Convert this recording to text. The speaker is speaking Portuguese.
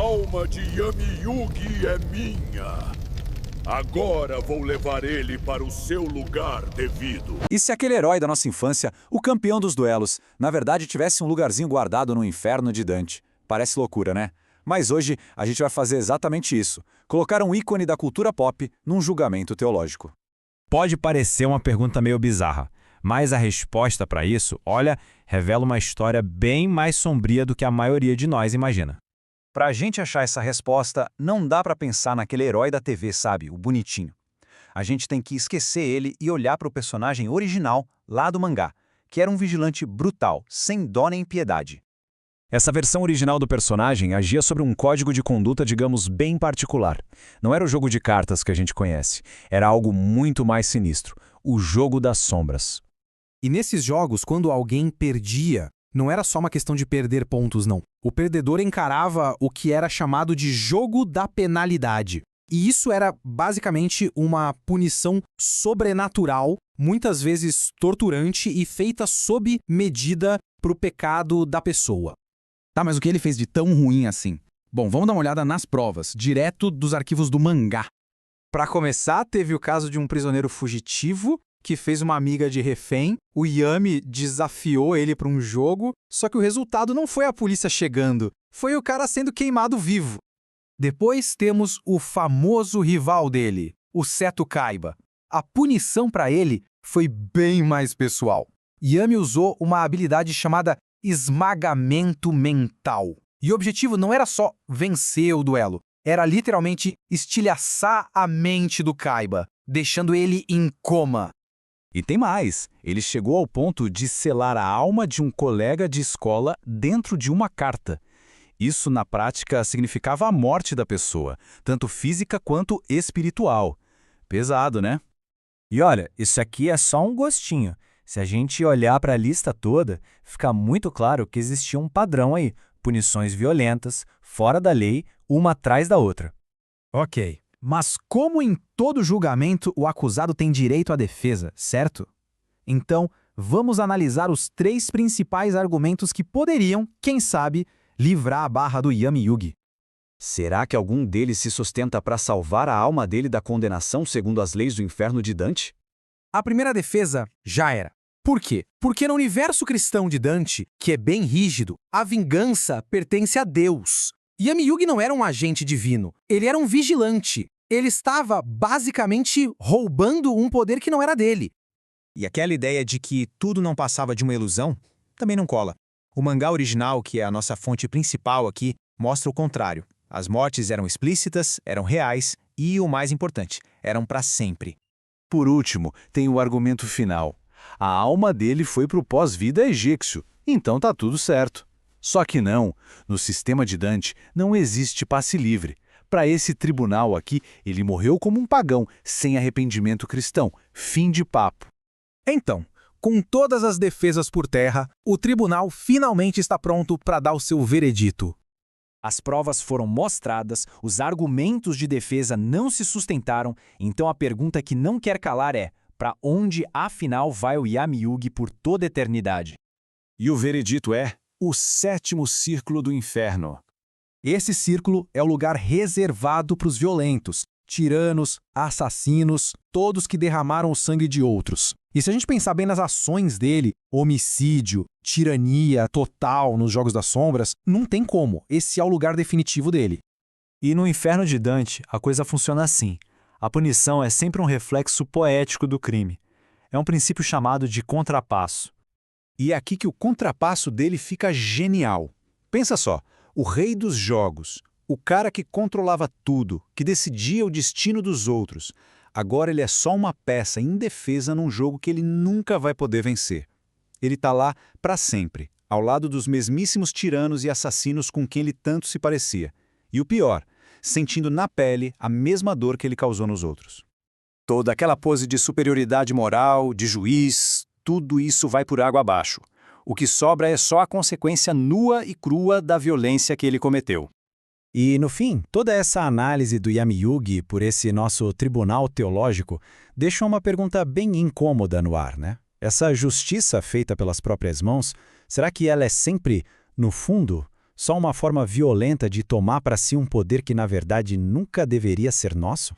alma de Yami Yugi é minha. Agora vou levar ele para o seu lugar devido. E se aquele herói da nossa infância, o campeão dos duelos, na verdade tivesse um lugarzinho guardado no inferno de Dante? Parece loucura, né? Mas hoje a gente vai fazer exatamente isso. Colocar um ícone da cultura pop num julgamento teológico. Pode parecer uma pergunta meio bizarra, mas a resposta para isso, olha, revela uma história bem mais sombria do que a maioria de nós imagina. Pra gente achar essa resposta, não dá pra pensar naquele herói da TV, sabe? O bonitinho. A gente tem que esquecer ele e olhar para o personagem original, lá do mangá, que era um vigilante brutal, sem dó nem piedade. Essa versão original do personagem agia sobre um código de conduta, digamos, bem particular. Não era o jogo de cartas que a gente conhece, era algo muito mais sinistro, o jogo das sombras. E nesses jogos, quando alguém perdia, não era só uma questão de perder pontos, não. O perdedor encarava o que era chamado de jogo da penalidade. E isso era basicamente uma punição sobrenatural, muitas vezes torturante e feita sob medida para o pecado da pessoa. Tá, mas o que ele fez de tão ruim assim? Bom, vamos dar uma olhada nas provas, direto dos arquivos do mangá. Para começar, teve o caso de um prisioneiro fugitivo que fez uma amiga de refém. O Yami desafiou ele para um jogo, só que o resultado não foi a polícia chegando, foi o cara sendo queimado vivo. Depois temos o famoso rival dele, o Seto Kaiba. A punição para ele foi bem mais pessoal. Yami usou uma habilidade chamada esmagamento mental. E o objetivo não era só vencer o duelo, era literalmente estilhaçar a mente do Kaiba, deixando ele em coma. E tem mais, ele chegou ao ponto de selar a alma de um colega de escola dentro de uma carta. Isso, na prática, significava a morte da pessoa, tanto física quanto espiritual. Pesado, né? E olha, isso aqui é só um gostinho. Se a gente olhar para a lista toda, fica muito claro que existia um padrão aí, punições violentas, fora da lei, uma atrás da outra. Ok, mas como em todo julgamento o acusado tem direito à defesa, certo? Então, vamos analisar os 3 principais argumentos que poderiam, quem sabe, livrar a barra do Yami Yugi. Será que algum deles se sustenta para salvar a alma dele da condenação segundo as leis do inferno de Dante? A primeira defesa já era. Por quê? Porque no universo cristão de Dante, que é bem rígido, a vingança pertence a Deus. Yami Yugi não era um agente divino, ele era um vigilante. Ele estava, basicamente, roubando um poder que não era dele. E aquela ideia de que tudo não passava de uma ilusão também não cola. O mangá original, que é a nossa fonte principal aqui, mostra o contrário. As mortes eram explícitas, eram reais e, o mais importante, eram para sempre. Por último, tem o argumento final. A alma dele foi para o pós-vida egípcio, então tá tudo certo. Só que não, no sistema de Dante não existe passe livre. Para esse tribunal aqui, ele morreu como um pagão, sem arrependimento cristão. Fim de papo. Então, com todas as defesas por terra, o tribunal finalmente está pronto para dar o seu veredito. As provas foram mostradas, os argumentos de defesa não se sustentaram, então a pergunta que não quer calar é: para onde afinal vai o Yami Yugi por toda a eternidade? E o veredito é o 7º círculo do inferno. Esse círculo é o lugar reservado para os violentos, tiranos, assassinos, todos que derramaram o sangue de outros. E se a gente pensar bem nas ações dele, homicídio, tirania total nos Jogos das Sombras, não tem como. Esse é o lugar definitivo dele. E no inferno de Dante, a coisa funciona assim. A punição é sempre um reflexo poético do crime. É um princípio chamado de contrapasso. E é aqui que o contrapasso dele fica genial. Pensa só, o rei dos jogos, o cara que controlava tudo, que decidia o destino dos outros, agora ele é só uma peça indefesa num jogo que ele nunca vai poder vencer. Ele tá lá para sempre, ao lado dos mesmíssimos tiranos e assassinos com quem ele tanto se parecia. E o pior, sentindo na pele a mesma dor que ele causou nos outros. Toda aquela pose de superioridade moral, de juiz, tudo isso vai por água abaixo. O que sobra é só a consequência nua e crua da violência que ele cometeu. E, no fim, toda essa análise do Yami Yugi por esse nosso tribunal teológico deixa uma pergunta bem incômoda no ar, né? Essa justiça feita pelas próprias mãos, será que ela é sempre, no fundo, Só uma forma violenta de tomar para si um poder que, na verdade, nunca deveria ser nosso?